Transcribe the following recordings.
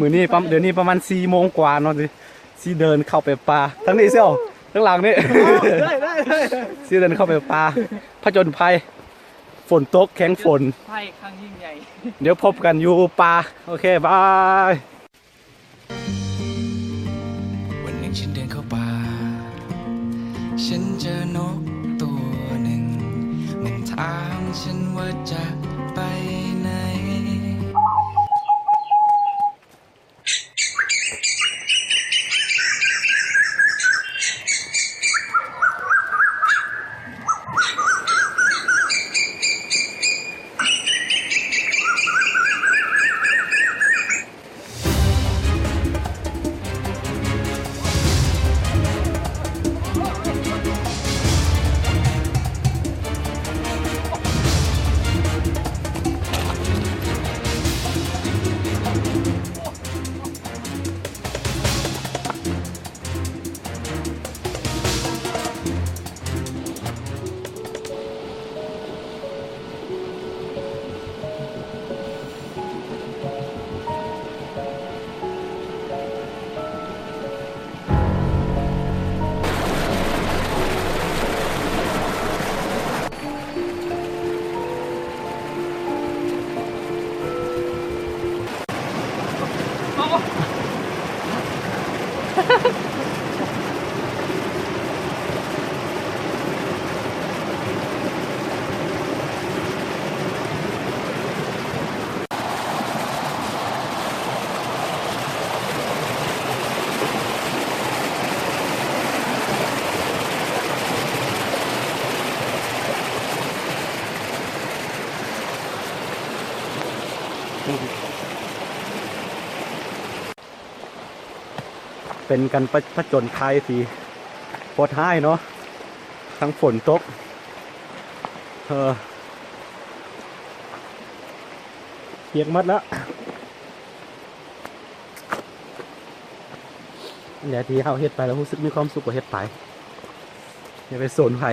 มือนี้เดี๋ยวนี้ประมาณ4 โมงกว่าเนาะสิเดินเข้าไปป่าทั้งนี้เสี่ยวทั้งหลังนี่ได้สิเดินเข้าไปป่าผจญภัยฝนตกแข็งฝนไพ่ครั้งยิ่งใหญ่เดี๋ยวพบกันอยู่ป่าโอเคบายวันหนึ่งฉันเดินเข้าป่าฉันเจอนกตัวหนึ่งมันถามฉันว่าจะไปไหนเป็นกันผจญภัยที่โคตรท้ายเนาะทั้งฝนตกเปียกมัดแล้วเดี๋ยวที่เขาเฮ็ดไปแล้วรู้สึกมีความสุขกว่าเฮ็ดไปอย่าไปสนไผ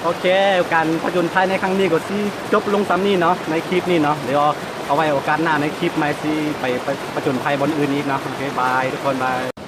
โอเคการผจญภัยในครั้งนี้ก็สิจบลงซ้ำนี่เนาะในคลิปนี้เนาะเดี๋ยวเอาไว้โอกาสหน้าในคลิปใหม่สิไปผจญภัยบนอื่นอีกเนาะโอเคบายทุกคนบาย